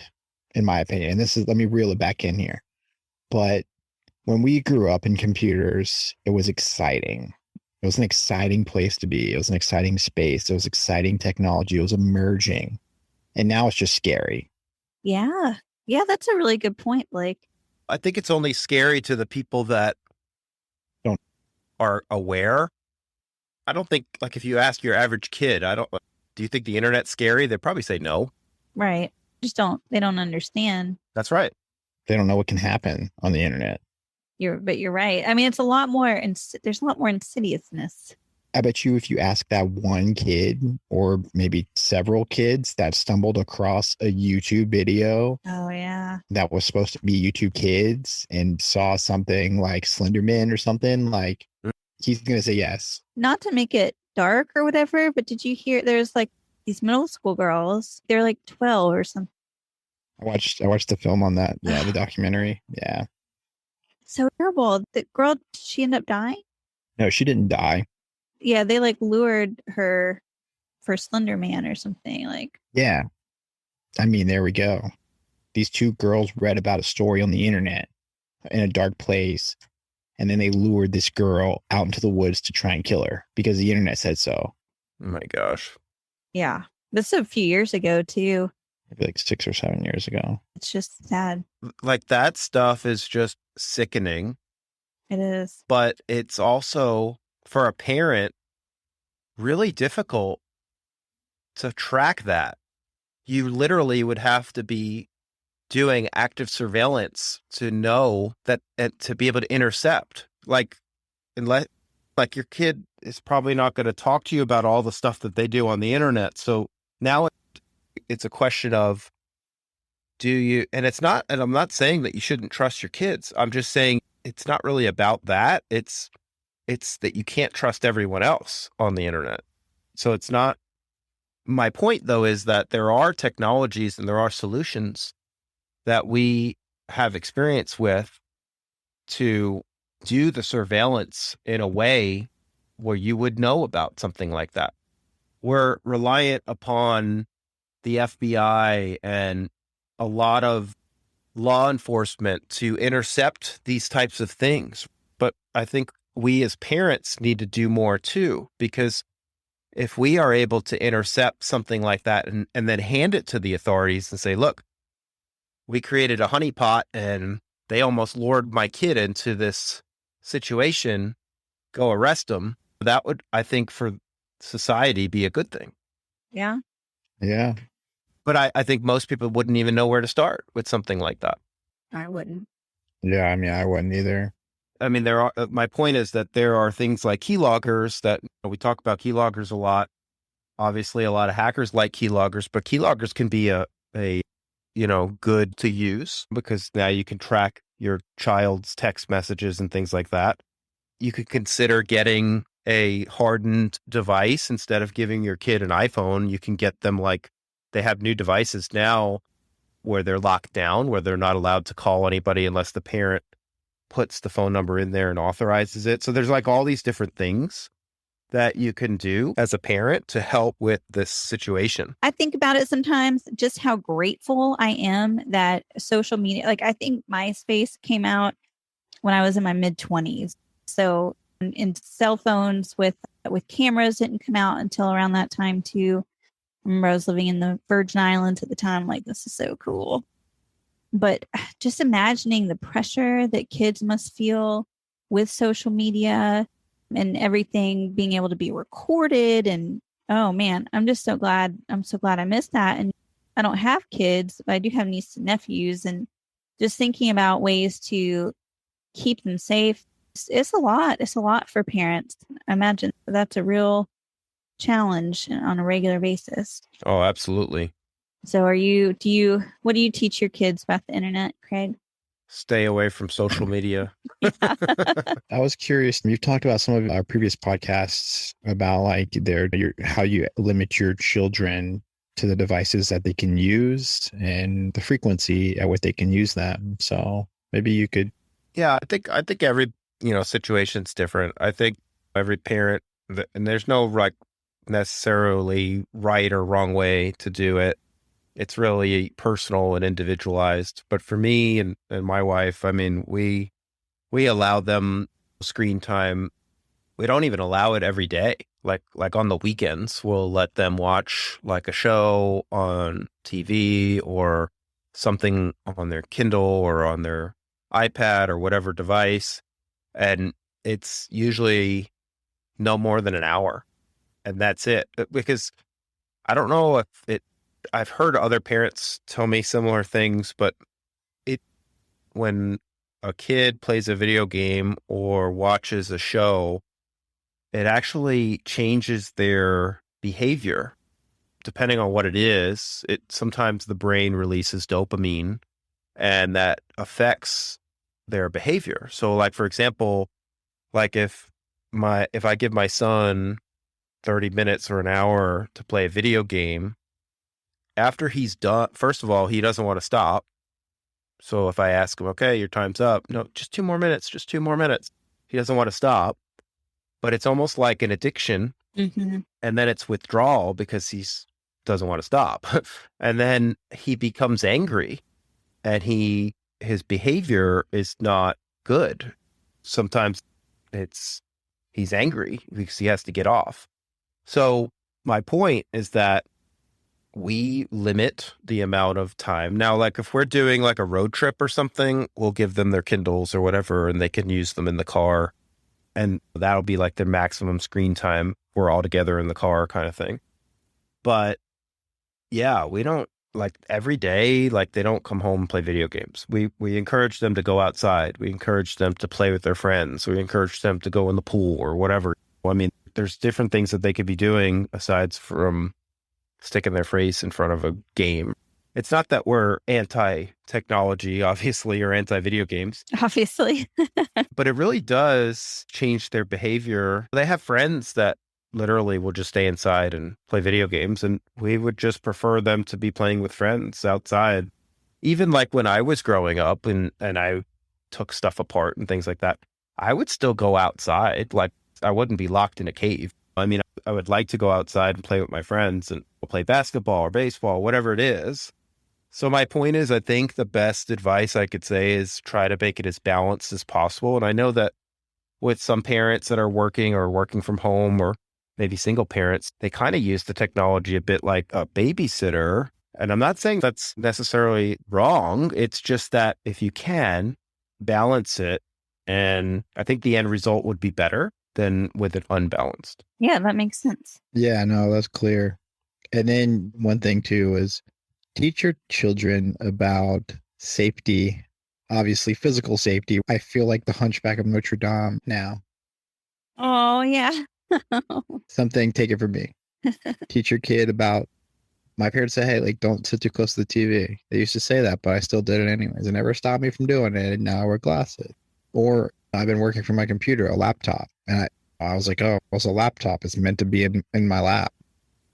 [SPEAKER 3] in my opinion. And let me reel it back in here. But when we grew up in computers, it was exciting. It was an exciting place to be. It was an exciting space. It was exciting technology. It was emerging. And now it's just scary.
[SPEAKER 2] Yeah. Yeah, that's a really good point, Blake.
[SPEAKER 4] I think it's only scary to the people that are aware. I don't think, like, if you ask your average kid, do you think the internet's scary? They'd probably say no.
[SPEAKER 2] Right. They don't understand.
[SPEAKER 4] That's right.
[SPEAKER 3] They don't know what can happen on the internet.
[SPEAKER 2] But you're right. I mean, it's a lot more, there's a lot more insidiousness.
[SPEAKER 3] I bet you if you ask that one kid or maybe several kids that stumbled across a YouTube video
[SPEAKER 2] Oh, yeah.
[SPEAKER 3] that was supposed to be YouTube Kids and saw something like Slenderman or something, like he's going to say yes.
[SPEAKER 2] Not to make it dark or whatever, but did you hear there's like these middle school girls, they're like 12 or something.
[SPEAKER 3] I watched the film on that. Yeah, the documentary. Yeah.
[SPEAKER 2] So terrible. The girl, did she end up dying?
[SPEAKER 3] No, she didn't die.
[SPEAKER 2] Yeah, they like lured her for Slender Man or something. Like,
[SPEAKER 3] yeah. I mean, there we go. These two girls read about a story on the internet in a dark place, and then they lured this girl out into the woods to try and kill her because the internet said so.
[SPEAKER 4] Oh my gosh.
[SPEAKER 2] yeah, this is a few years ago too.
[SPEAKER 3] Maybe like 6 or 7 years ago.
[SPEAKER 2] It's just sad.
[SPEAKER 4] Like, that stuff is just sickening,
[SPEAKER 2] It is.
[SPEAKER 4] but it's also, for a parent, really difficult to track that. You literally would have to be doing active surveillance to know that, to be able to intercept. Like, unless, like, your kid is probably not going to talk to you about all the stuff that they do on the internet. So now it's a question of, and I'm not saying that you shouldn't trust your kids. I'm just saying it's not really about that. It's that you can't trust everyone else on the internet. So it's not, my point though, is that there are technologies and there are solutions that we have experience with to do the surveillance in a way where you would know about something like that. we're reliant upon the FBI and a lot of law enforcement to intercept these types of things. But I think we as parents need to do more too, because if we are able to intercept something like that and then hand it to the authorities and say, look, we created a honeypot and they almost lured my kid into this situation, go arrest them. That would, I think, for society be a good thing.
[SPEAKER 2] Yeah.
[SPEAKER 3] Yeah.
[SPEAKER 4] But I think most people wouldn't even know where to start with something like that.
[SPEAKER 2] I wouldn't.
[SPEAKER 3] Yeah. I mean, I wouldn't either.
[SPEAKER 4] I mean, my point is that there are things like keyloggers that we talk about keyloggers a lot. Obviously, a lot of hackers like keyloggers, but keyloggers can be a good to use because now you can track your child's text messages and things like that. You could consider getting a hardened device instead of giving your kid an iPhone. You can get them they have new devices now where they're locked down, where they're not allowed to call anybody unless the parent puts the phone number in there and authorizes it. So there's all these different things that you can do as a parent to help with this situation.
[SPEAKER 2] I think about it sometimes, just how grateful I am that social media, I think MySpace came out when I was in my mid-20s. So in cell phones with cameras didn't come out until around that time too. I remember I was living in the Virgin Islands at the time, this is so cool. But just imagining the pressure that kids must feel with social media and everything being able to be recorded. And oh man, I'm so glad I missed that. And I don't have kids, but I do have nieces and nephews, and just thinking about ways to keep them safe. It's a lot for parents. I imagine that's a real challenge on a regular basis.
[SPEAKER 4] Oh, absolutely.
[SPEAKER 2] So what do you teach your kids about the internet, Craig?
[SPEAKER 4] Stay away from social media.
[SPEAKER 3] I was curious. You've talked about some of our previous podcasts about how you limit your children to the devices that they can use and the frequency at which they can use them. So maybe you could.
[SPEAKER 4] Yeah, I think every situation's different. I think every parent, and there's no necessarily right or wrong way to do it. It's really personal and individualized. But for me and my wife, I mean, we allow them screen time. We don't even allow it every day. Like on the weekends, we'll let them watch a show on TV or something on their Kindle or on their iPad or whatever device. And it's usually no more than an hour. And that's it. Because I don't know if I've heard other parents tell me similar things, but when a kid plays a video game or watches a show, it actually changes their behavior. Depending on what it is, sometimes the brain releases dopamine and that affects their behavior. So for example, if I give my son 30 minutes or an hour to play a video game, after he's done, first of all, he doesn't want to stop. So if I ask him, okay, your time's up. No, just 2 more minutes, just 2 more minutes. He doesn't want to stop, but it's almost like an addiction.
[SPEAKER 2] Mm-hmm.
[SPEAKER 4] And then it's withdrawal because he doesn't want to stop. And then he becomes angry and his behavior is not good. Sometimes he's angry because he has to get off. So my point is that we limit the amount of time. Now, if we're doing a road trip or something, we'll give them their Kindles or whatever, and they can use them in the car. And that'll be their maximum screen time. We're all together in the car kind of thing. But yeah, we don't every day, they don't come home and play video games. We encourage them to go outside. We encourage them to play with their friends. We encourage them to go in the pool or whatever. I mean, there's different things that they could be doing aside from sticking their face in front of a game. It's not that we're anti-technology, obviously, or anti-video games.
[SPEAKER 2] Obviously.
[SPEAKER 4] But it really does change their behavior. They have friends that literally will just stay inside and play video games, and we would just prefer them to be playing with friends outside. Even when I was growing up and I took stuff apart and things like that, I would still go outside. I wouldn't be locked in a cave. I mean, I would like to go outside and play with my friends and play basketball or baseball, whatever it is. So my point is, I think the best advice I could say is try to make it as balanced as possible. And I know that with some parents that are working or working from home, or maybe single parents, they kind of use the technology a bit like a babysitter. And I'm not saying that's necessarily wrong. It's just that if you can balance it, and I think the end result would be better than with it unbalanced.
[SPEAKER 2] Yeah, that makes sense.
[SPEAKER 3] Yeah, no, that's clear. And then one thing too is teach your children about safety, obviously physical safety. I feel like the Hunchback of Notre Dame now.
[SPEAKER 2] Oh, yeah.
[SPEAKER 3] Something, take it from me. Teach your kid about, my parents say, hey, like, don't sit too close to the TV. They used to say that, but I still did it anyways. It never stopped me from doing it. And now I wear glasses. Or I've been working from my computer, a laptop. And I was like, oh, what's a laptop? It's meant to be in my lap.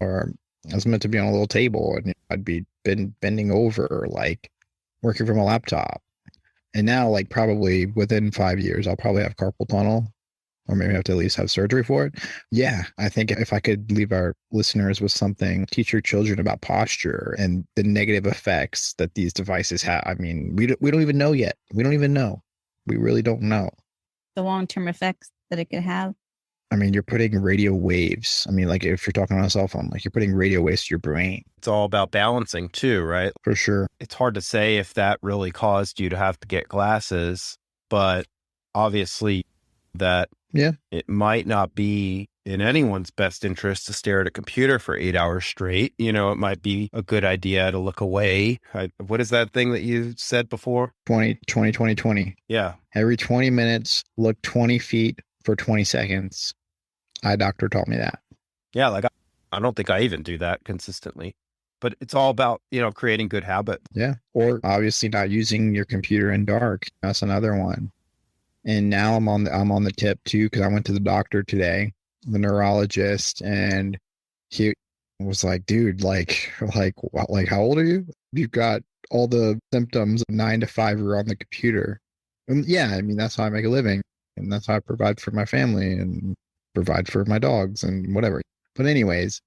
[SPEAKER 3] Or I was meant to be on a little table, and I'd be bending over, like working from a laptop. And now, like, probably within 5 years, I'll probably have carpal tunnel, or maybe have to at least have surgery for it. Yeah, I think if I could leave our listeners with something, teach your children about posture and the negative effects that these devices have. I mean, we don't even know yet. We don't even know. We really don't know.
[SPEAKER 2] The long-term effects that it could have.
[SPEAKER 3] I mean, you're putting radio waves. I mean, like if you're talking on a cell phone, like you're putting radio waves to your brain.
[SPEAKER 4] It's all about balancing too, right?
[SPEAKER 3] For sure.
[SPEAKER 4] It's hard to say if that really caused you to have to get glasses, but obviously that it might not be in anyone's best interest to stare at a computer for 8 hours straight. You know, it might be a good idea to look away. What is that thing that you said before?
[SPEAKER 3] 20.
[SPEAKER 4] Yeah.
[SPEAKER 3] Every 20 minutes, look 20 feet for 20 seconds. Eye doctor taught me that.
[SPEAKER 4] Yeah, like I don't think I even do that consistently, but it's all about, creating good habits.
[SPEAKER 3] Yeah. Or obviously not using your computer in dark. That's another one. And now I'm on the tip too, because I went to the doctor today, the neurologist, and he was like, dude, like how old are you? You've got all the symptoms of 9 to 5 are on the computer. And yeah, I mean, that's how I make a living, and that's how I provide for my family and provide for my dogs and whatever. But anyways,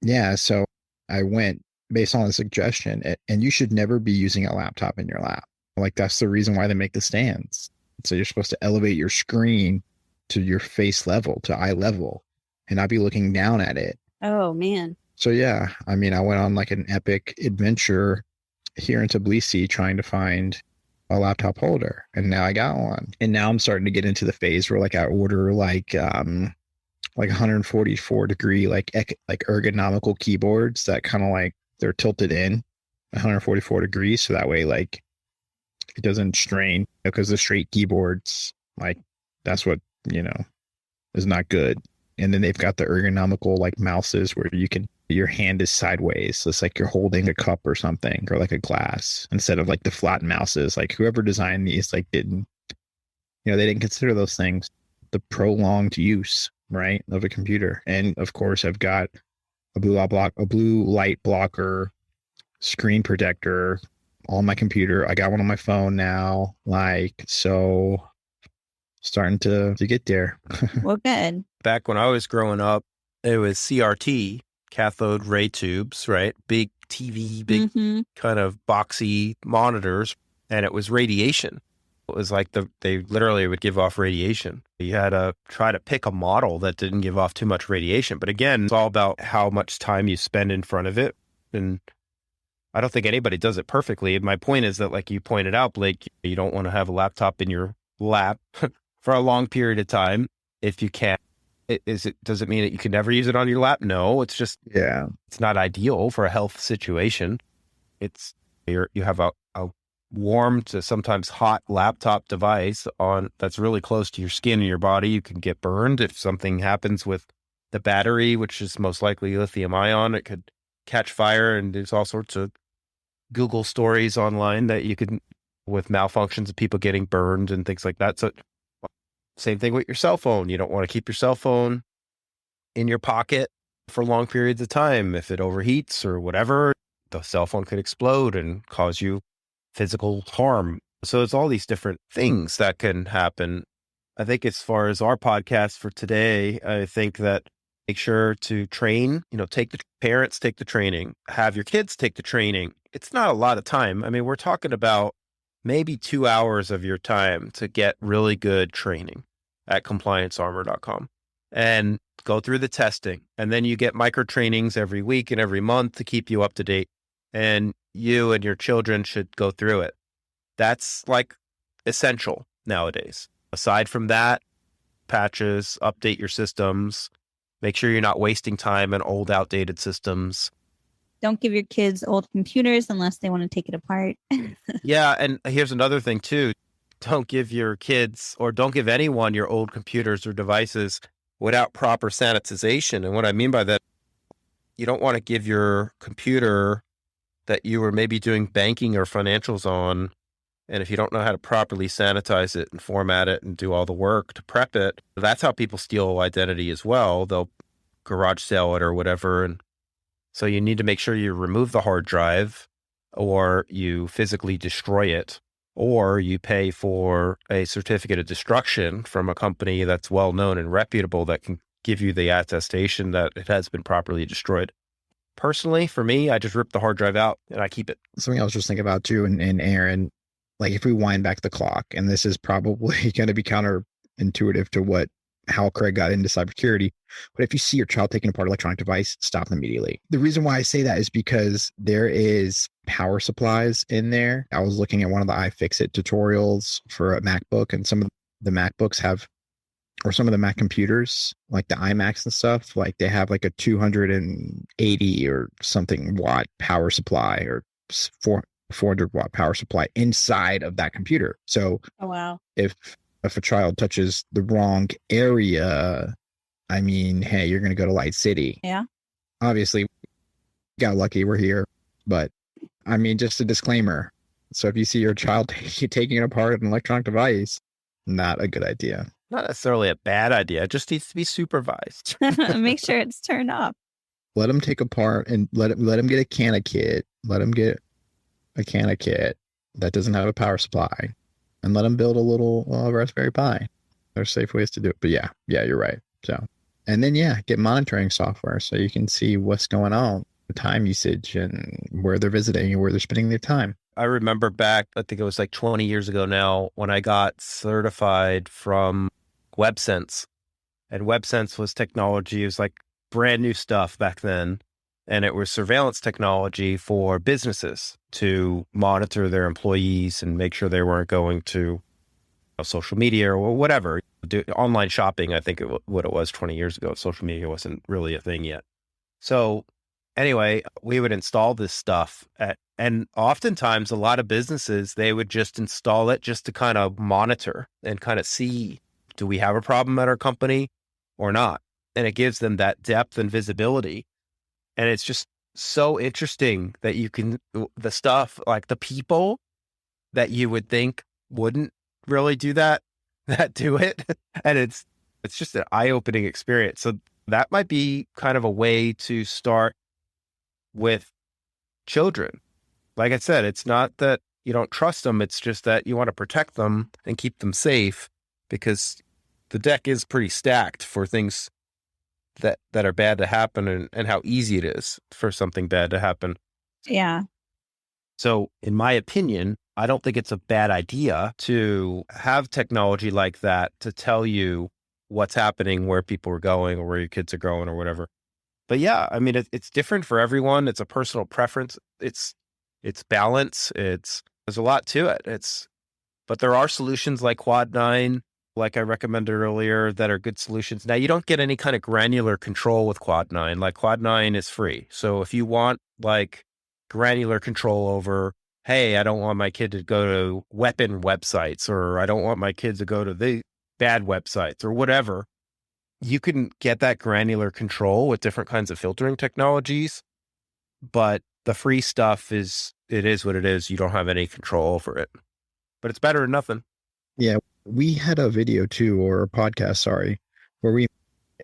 [SPEAKER 3] yeah, so I went based on the suggestion, and you should never be using a laptop in your lap. Like, that's the reason why they make the stands. So you're supposed to elevate your screen to your face level, to eye level, and not be looking down at it.
[SPEAKER 2] Oh, man.
[SPEAKER 3] So yeah, I mean, I went on like an epic adventure here in Tbilisi trying to find a laptop holder, and now I got one. And now I'm starting to get into the phase where like I order like 144 degree like ergonomical keyboards that kind of like they're tilted in 144 degrees, so that way like it doesn't strain, because the straight keyboards, like, that's what is not good. And then they've got the ergonomical like mouses where your hand is sideways, so it's like you're holding a cup or something, or like a glass, instead of like the flat mouses. Like whoever designed these like didn't they didn't consider those things, the prolonged use, right, of a computer. And of course I've got a blue light blocker screen protector on my computer. I got one on my phone now, like, so starting to get there.
[SPEAKER 2] Well, good.
[SPEAKER 4] Back when I was growing up, it was CRT, cathode ray tubes, right? Big TV, big kind of boxy monitors, and it was radiation. It was like they literally would give off radiation. You had to try to pick a model that didn't give off too much radiation. But again, it's all about how much time you spend in front of it. And I don't think anybody does it perfectly. My point is that, like you pointed out, Blake, you don't want to have a laptop in your lap for a long period of time if you can. Does it mean that you can never use it on your lap? No, it's just, it's not ideal for a health situation. It's, you have a warm to sometimes hot laptop device on that's really close to your skin and your body. You can get burned if something happens with the battery, which is most likely lithium ion. It could catch fire, and there's all sorts of Google stories online that you can, with malfunctions of people getting burned and things like that. So same thing with your cell phone. You don't want to keep your cell phone in your pocket for long periods of time. If it overheats or whatever, the cell phone could explode and cause you physical harm. So it's all these different things that can happen. I think as far as our podcast for today, I think that Make sure to train, take the parents, take the training, have your kids take the training. It's not a lot of time. I mean, we're talking about maybe 2 hours of your time to get really good training at compliancearmor.com and go through the testing. And then you get micro trainings every week and every month to keep you up to date. And you and your children should go through it. That's like essential nowadays. Aside from that, patches, update your systems, make sure you're not wasting time in old, outdated systems.
[SPEAKER 2] Don't give your kids old computers unless they want to take it apart.
[SPEAKER 4] Yeah. And here's another thing too. Don't give your kids or don't give anyone your old computers or devices without proper sanitization. And what I mean by that, you don't want to give your computer that you were maybe doing banking or financials on, and if you don't know how to properly sanitize it and format it and do all the work to prep it, that's how people steal identity as well. They'll garage sale it or whatever. And so you need to make sure you remove the hard drive, or you physically destroy it, or you pay for a certificate of destruction from a company that's well known and reputable that can give you the attestation that it has been properly destroyed. Personally, for me, I just rip the hard drive out and I keep it.
[SPEAKER 3] Something I was just thinking about too, and Erin, like if we wind back the clock, and this is probably going to be counterintuitive to how Craig got into cybersecurity, but if you see your child taking apart an electronic device, stop them immediately. The reason why I say that is because there is power supplies in there. I was looking at one of the iFixit tutorials for a MacBook, and some of the MacBooks have, or some of the Mac computers, like the iMacs and stuff, like they have like a 280 or something watt power supply, or 400 watt power supply inside of that computer. So
[SPEAKER 2] Oh, wow.
[SPEAKER 3] if a child touches the wrong area, I mean, hey, you're going to go to Light City.
[SPEAKER 2] Yeah.
[SPEAKER 3] Obviously, got lucky we're here, but I mean, just a disclaimer. So if you see your child taking apart an electronic device, not a good idea.
[SPEAKER 4] Not necessarily a bad idea. It just needs to be supervised.
[SPEAKER 2] Make sure it's turned off.
[SPEAKER 3] Let them take apart and let them get a can of kit. Let them get a can of kit that doesn't have a power supply, and let them build a little Raspberry Pi. There's safe ways to do it. But yeah, you're right. So, and then get monitoring software so you can see what's going on, the time usage, and where they're visiting and where they're spending their time.
[SPEAKER 4] I remember back, I think it was like 20 years ago now, when I got certified from WebSense. And WebSense was technology. It was like brand new stuff back then. And it was surveillance technology for businesses to monitor their employees and make sure they weren't going to social media or whatever. Online shopping, I think what it was 20 years ago. Social media wasn't really a thing yet. So anyway, we would install this stuff and oftentimes a lot of businesses, they would just install it just to kind of monitor and kind of see, do we have a problem at our company or not? And it gives them that depth and visibility. And it's just so interesting that you can, the stuff, like the people that you would think wouldn't really do that do it. And it's just an eye-opening experience. So that might be kind of a way to start with children. Like I said, it's not that you don't trust them. It's just that you want to protect them and keep them safe, because the deck is pretty stacked for things that are bad to happen, and how easy it is for something bad to happen.
[SPEAKER 2] Yeah.
[SPEAKER 4] So in my opinion, I don't think it's a bad idea to have technology like that to tell you what's happening, where people are going, or where your kids are going, or whatever. But yeah, I mean, it's different for everyone. It's a personal preference. It's balance. There's a lot to it. But there are solutions like Quad 9, like I recommended earlier, that are good solutions. Now, you don't get any kind of granular control with Quad 9. Like Quad 9 is free. So if you want like granular control over, hey, I don't want my kid to go to weapon websites, or I don't want my kids to go to the bad websites, or whatever, you can get that granular control with different kinds of filtering technologies. But the free stuff is what it is. You don't have any control over it, but it's better than nothing.
[SPEAKER 3] Yeah. We had a video too, or a podcast, where we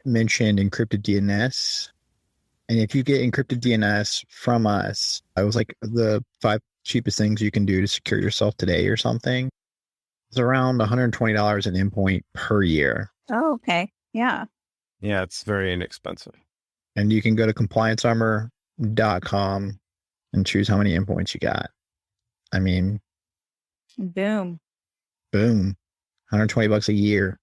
[SPEAKER 3] mentioned encrypted DNS. And if you get encrypted DNS from us, it was like the 5 cheapest things you can do to secure yourself today or something. It's around $120 an endpoint per year.
[SPEAKER 2] Oh, okay. Yeah.
[SPEAKER 4] Yeah, it's very inexpensive.
[SPEAKER 3] And you can go to compliancearmor.com and choose how many endpoints you got. I mean,
[SPEAKER 2] Boom.
[SPEAKER 3] boom, $120 a year.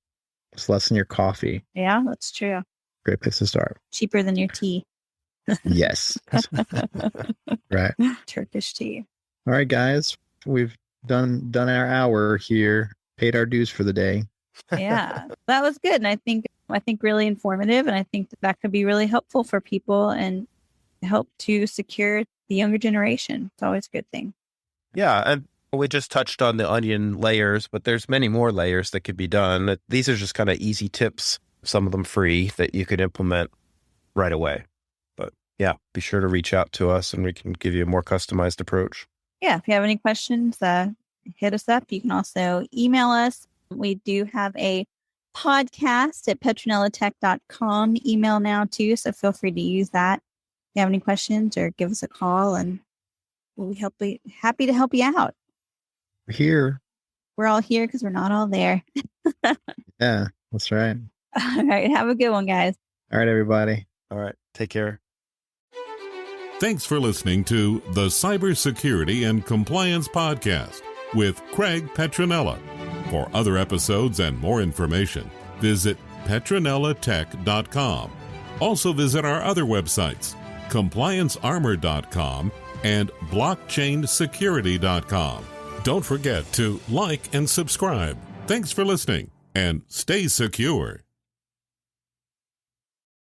[SPEAKER 3] It's less than your coffee.
[SPEAKER 2] Yeah, that's true.
[SPEAKER 3] Great place to start.
[SPEAKER 2] Cheaper than your tea.
[SPEAKER 3] Yes. Right.
[SPEAKER 2] Turkish tea.
[SPEAKER 3] All right, guys, we've done our hour here, paid our dues for the day.
[SPEAKER 2] Yeah, that was good. And I think really informative. And I think that could be really helpful for people and help to secure the younger generation. It's always a good thing.
[SPEAKER 4] Yeah. And we just touched on the onion layers, but there's many more layers that could be done. These are just kind of easy tips, some of them free, that you could implement right away. But yeah, be sure to reach out to us and we can give you a more customized approach.
[SPEAKER 2] Yeah, if you have any questions, hit us up. You can also email us. We do have a podcast at petronellatech.com email now too, so feel free to use that. If you have any questions, or give us a call, and we'll be happy to help you out.
[SPEAKER 3] We're here.
[SPEAKER 2] We're all here because we're not all there.
[SPEAKER 3] Yeah, that's right.
[SPEAKER 2] All right, have a good one, guys.
[SPEAKER 3] All right, everybody.
[SPEAKER 4] All right. Take care.
[SPEAKER 1] Thanks for listening to the Cybersecurity and Compliance Podcast with Craig Petronella. For other episodes and more information, visit petronellatech.com. Also visit our other websites, compliancearmor.com and blockchainsecurity.com. Don't forget to like and subscribe. Thanks for listening, and stay secure.